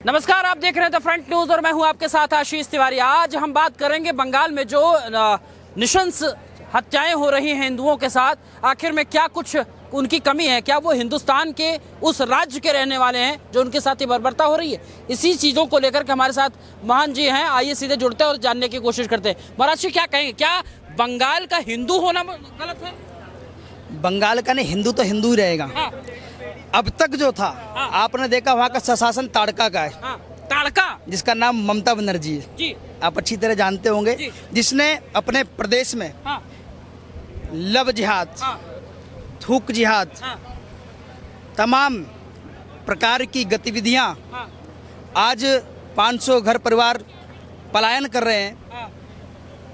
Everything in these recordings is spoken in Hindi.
नमस्कार, आप देख रहे हैं द फ्रंट न्यूज और मैं हूं आपके साथ आशीष तिवारी। आज हम बात करेंगे बंगाल में जो नृशंस हत्याएं हो रही हैं हिंदुओं के साथ, आखिर में क्या कुछ उनकी कमी है, क्या वो हिंदुस्तान के उस राज्य के रहने वाले हैं जो उनके साथ ये बर्बरता हो रही है। इसी चीज़ों को लेकर के हमारे साथ महान जी हैं, आइए सीधे जुड़ते हैं और जानने की कोशिश करते हैं। महाराज जी क्या कहेंगे, क्या बंगाल का हिंदू होना गलत है? बंगाल का नहीं, हिंदू तो हिंदू ही रहेगा। हाँ। अब तक जो था आपने देखा वहाँ का शासन ताड़का का है। हाँ, ताड़का, जिसका नाम ममता बनर्जी है जी, आप अच्छी तरह जानते होंगे जी। जिसने अपने प्रदेश में हाँ, लव जिहाद, हाँ, थूक जिहाद, हाँ, तमाम प्रकार की गतिविधियां, हाँ, आज 500 घर परिवार पलायन कर रहे हैं। हाँ।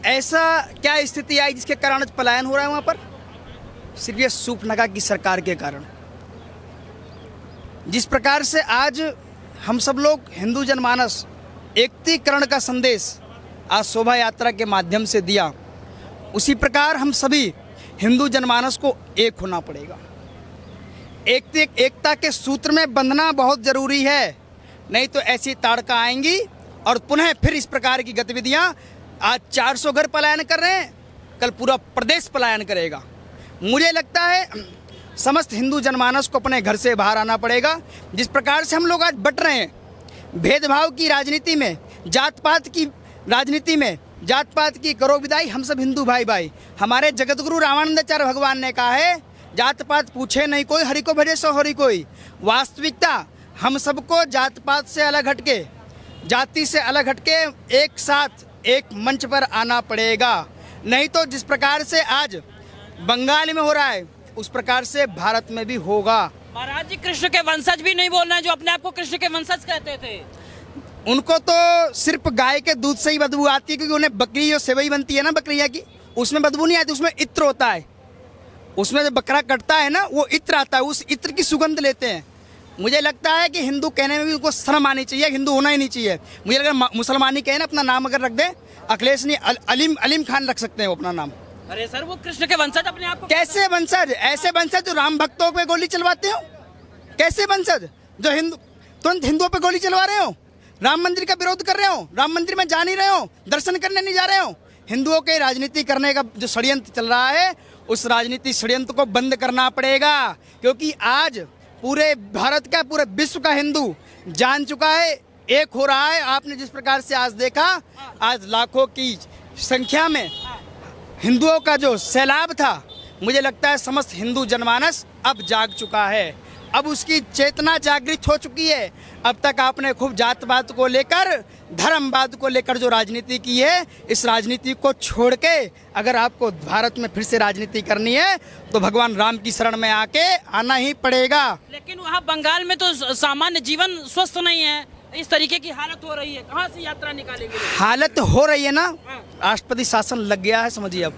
ऐसा क्या स्थिति आई जिसके कारण आज पलायन हो रहा है वहाँ पर? सिर्फ ये सूपनगा की सरकार के कारण। जिस प्रकार से आज हम सब लोग हिंदू जनमानस एकत्रीकरण का संदेश आज शोभा यात्रा के माध्यम से दिया, उसी प्रकार हम सभी हिंदू जनमानस को एक होना पड़ेगा। एकता के सूत्र में बंधना बहुत ज़रूरी है, नहीं तो ऐसी ताड़का आएंगी और पुनः फिर इस प्रकार की गतिविधियां। आज 400 घर पलायन कर रहे हैं, कल पूरा प्रदेश पलायन करेगा। मुझे लगता है समस्त हिंदू जनमानस को अपने घर से बाहर आना पड़ेगा। जिस प्रकार से हम लोग आज बट रहे हैं, भेदभाव की राजनीति में, जात पात की राजनीति में, जात पात की करो विदाई, हम सब हिंदू भाई भाई। हमारे जगतगुरु रामानंदाचार्य भगवान ने कहा है, जात पात पूछे नहीं कोई, हरि को भजे सो हरि कोई। वास्तविकता हम सबको जात पात से अलग हटके, जाति से अलग हटके एक साथ एक मंच पर आना पड़ेगा। नहीं तो जिस प्रकार से आज बंगाल में हो रहा है उस प्रकार से भारत में भी होगा। महाराज जी कृष्ण के वंशज भी नहीं बोलना है, जो अपने आप को कृष्ण के वंशज कहते थे। उनको तो सिर्फ गाय के दूध से ही बदबू आती है, क्योंकि उन्हें बकरी जो सेवई बनती है ना बकरिया की, उसमें बदबू नहीं आती, उसमें इत्र होता है। उसमें जो बकरा कटता है ना वो इत्र आता है, उस इत्र की सुगंध लेते हैं। मुझे लगता है कि हिंदू कहने में भी उनको शर्म आनी चाहिए, हिंदू होना ही नहीं चाहिए। मुझे लगा मुसलमानी कहे ना अपना नाम अगर रख दें, अखिलेश नहीं अलीम खान रख सकते हैं वो अपना नाम। अरे सर, वो कृष्ण के वंशज अपने आप को कैसे वंशज? ऐसे वंशज जो राम भक्तों पे गोली चलवाते हो? कैसे वंशज जो हिंदू तुरंत हिंदुओं पे गोली चलवा रहे हो? राम मंदिर का विरोध कर रहे हो? राम मंदिर में जा नहीं रहे हो? दर्शन करने नहीं जा रहे हो? हिंदुओं के राजनीति करने का जो षड्यंत्र चल रहा है, उस राजनीति षड्यंत्र को बंद करना पड़ेगा। क्योंकि आज पूरे भारत का, पूरे विश्व का हिंदू जान चुका है, एक हो रहा है। आपने जिस प्रकार से आज देखा, आज लाखों की संख्या में हिंदुओं का जो सैलाब था, मुझे लगता है समस्त हिंदू जनमानस अब जाग चुका है, अब उसकी चेतना जागृत हो चुकी है। अब तक आपने खूब जातपात को लेकर, धर्मवाद को लेकर जो राजनीति की है, इस राजनीति को छोड़ के अगर आपको भारत में फिर से राजनीति करनी है तो भगवान राम की शरण में आके आना ही पड़ेगा। लेकिन वहाँ बंगाल में तो सामान्य जीवन स्वस्थ नहीं है, इस तरीके की हालत हो रही है, कहाँ से यात्रा निकालेंगे? हालत हो रही है ना, राष्ट्रपति शासन लग गया है, समझिए अब,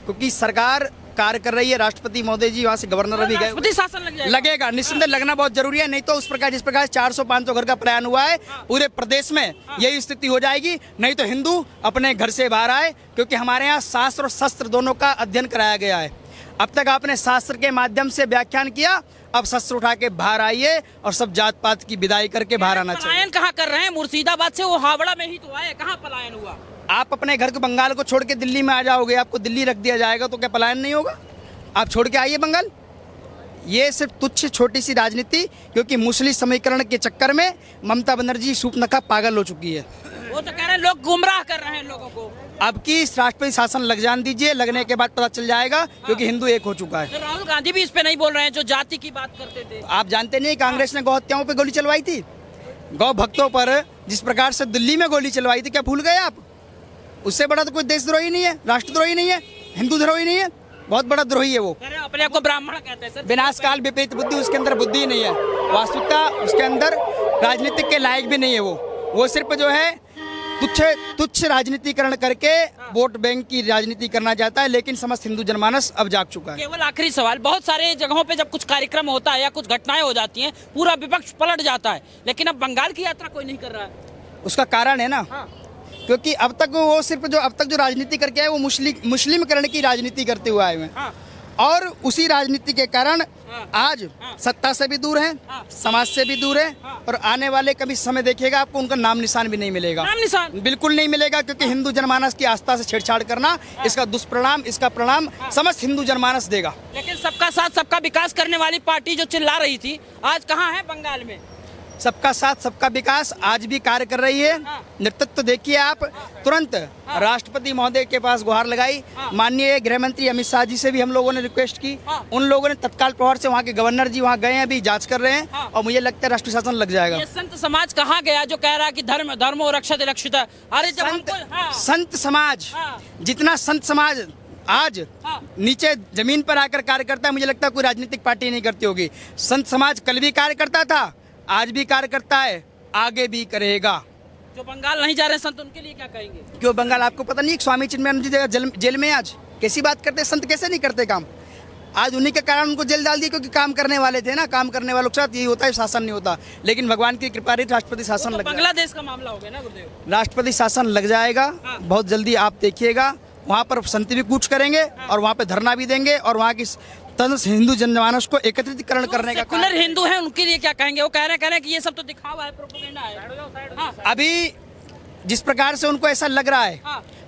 क्योंकि सरकार कार्य कर रही है। राष्ट्रपति महोदय जी वहाँ से गवर्नर अभी गए, राष्ट्रपति शासन लग जाएगा? लगेगा, निस्संदेह लगना बहुत जरूरी है। नहीं तो उस प्रकार जिस प्रकार 400-500 घर का पलायन हुआ है पूरे प्रदेश में, यही स्थिति हो जाएगी। नहीं तो हिंदू अपने घर से बाहर आए, क्योंकि हमारे यहाँ शास्त्र और शस्त्र दोनों का अध्ययन कराया गया है। अब तक आपने शास्त्र के माध्यम से व्याख्यान किया, अब शस्त्र उठा के बाहर आइए और सब जात पात की विदाई करके बाहर आना चाहिए। पलायन कहाँ कर रहे हैं? मुर्शिदाबाद से वो हावड़ा में ही तो आए, कहाँ पलायन हुआ? आप अपने घर को बंगाल को छोड़ के दिल्ली में आ जाओगे, आपको दिल्ली रख दिया जाएगा तो क्या पलायन नहीं होगा? आप छोड़ के आइए बंगाल। ये सिर्फ तुच्छ छोटी सी राजनीति, क्योंकि मुस्लिम समीकरण के चक्कर में ममता बनर्जी सूपनखा पागल हो चुकी है। वो तो कह रहे हैं लोग गुमराह कर रहे हैं लोगों को। अब की इस राष्ट्रपति शासन लग जान दीजिए, लगने के बाद पता चल जाएगा, क्योंकि हिंदू एक हो चुका है। तो राहुल गांधी भी इस पे नहीं बोल रहे हैं, जो जाति की बात करते थे। आप जानते नहीं कांग्रेस ने गौ हत्याओं पे गोली चलवाई थी, गौ भक्तों पर जिस प्रकार से दिल्ली में गोली चलवाई थी, क्या भूल गए आप? उससे बड़ा तो कोई देशद्रोही नहीं है, राष्ट्रद्रोही नहीं है, हिंदू द्रोही नहीं है, बहुत बड़ा द्रोही है वो। अपने आप को ब्राह्मण कहते हैं सर। विनाश काल विपरीत बुद्धि, उसके अंदर बुद्धि ही नहीं है, वास्तविकता उसके अंदर राजनीतिक के लायक भी नहीं है। वो सिर्फ जो है तुच्छ राजनीतिकरण करके वोट बैंक की राजनीति करना चाहता है। लेकिन समस्त हिंदू जनमानस अब जाग चुका है। केवल आखिरी सवाल, बहुत सारे जगहों पे जब कुछ कार्यक्रम होता है या कुछ घटनाएं हो जाती हैं, पूरा विपक्ष पलट जाता है, लेकिन अब बंगाल की यात्रा कोई नहीं कर रहा है। उसका कारण है ना, क्योंकि अब तक वो सिर्फ जो अब तक जो राजनीति करके आए वो मुस्लिमकरण की राजनीति करते हुए आए हुए हैं। और उसी राजनीति के कारण आज सत्ता से भी दूर हैं, समाज से भी दूर है, और आने वाले कभी समय देखिएगा आपको उनका नाम निशान भी नहीं मिलेगा। नाम निशान बिल्कुल नहीं मिलेगा, क्योंकि हिंदू जनमानस की आस्था से छेड़छाड़ करना, इसका दुष्परिणाम, इसका परिणाम समस्त हिंदू जनमानस देगा। लेकिन सबका साथ सबका विकास करने वाली पार्टी जो चिल्ला रही थी, आज कहाँ है बंगाल में? सबका साथ सबका विकास आज भी कार्य कर रही है। नेतृत्व देखिए आप, तुरंत राष्ट्रपति महोदय के पास गुहार लगाई, माननीय गृह मंत्री अमित शाह जी से भी हम लोगों ने रिक्वेस्ट की, उन लोगों ने तत्काल प्रभाव से, वहाँ के गवर्नर जी वहाँ गए हैं, अभी जांच कर रहे हैं, और मुझे लगता है राष्ट्रीय शासन लग जाएगा। ये संत समाज कहाँ गया जो कह रहा है कि धर्मो रक्षते रक्षिता? अरे जब हमको संत समाज, जितना संत समाज आज नीचे जमीन पर आकर कार्य करता है, मुझे लगता है कोई राजनीतिक पार्टी नहीं करती होगी। संत समाज कल भी कार्य करता था, आज भी कार्य करता है, आगे भी करेगा। जो बंगाल नहीं जा रहे संत, उनके लिए क्या कहेंगे? क्यों बंगाल, आपको पता नहीं स्वामी चिन्मयानंद जी जेल में, आज कैसी बात करते, संत कैसे नहीं करते काम? आज उन्हीं के कारण उनको जेल डाल दिया, क्योंकि काम करने वाले थे ना। काम करने वालों के साथ यही होता है, शासन नहीं होता। लेकिन भगवान की कृपा रही, राष्ट्रपति शासन लग बांग्लादेश का मामला हो गया ना गुरुदेव, राष्ट्रपति शासन लग जाएगा बहुत जल्दी, आप देखिएगा। वहाँ पर संत भी कूच करेंगे और वहाँ पे धरना भी देंगे, और वहाँ की हिंदू जनमानस को एकत्रितकरण करने का सेकुलर हिंदू है, उनके लिए क्या कहेंगे? वो कह रहे हैं कि ये सब तो दिखावा है, प्रोपेगेंडा है। अभी जिस प्रकार से उनको ऐसा लग रहा है,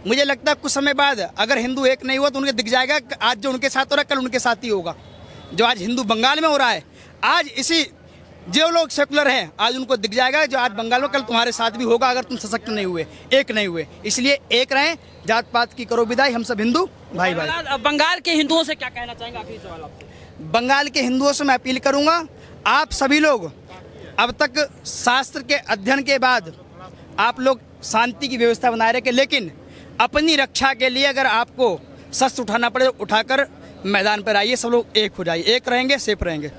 मुझे लगता है कुछ समय बाद अगर हिंदू एक नहीं हुआ तो उनको दिख जाएगा, आज जो उनके साथ हो रहा है कल उनके साथ ही होगा। जो आज हिंदू बंगाल में हो रहा है, आज इसी जो लोग सेकुलर हैं, आज उनको दिख जाएगा जो आज बंगाल में कल तुम्हारे साथ भी होगा, अगर तुम सशक्त नहीं हुए, एक नहीं हुए। इसलिए एक रहें, जात पात की करो विदाई, हम सब हिंदू भाई भाई। बंगाल के हिंदुओं से क्या कहना चाहेंगे? आखिरी सवाल आपसे। बंगाल के हिंदुओं से मैं अपील करूंगा, आप सभी लोग अब तक शास्त्र के अध्ययन के बाद आप लोग शांति की व्यवस्था बनाए रखें, लेकिन अपनी रक्षा के लिए अगर आपको शस्त्र उठाना पड़े, उठाकर मैदान पर आइए। सब लोग एक हो जाइए, एक रहेंगे, सेफ रहेंगे।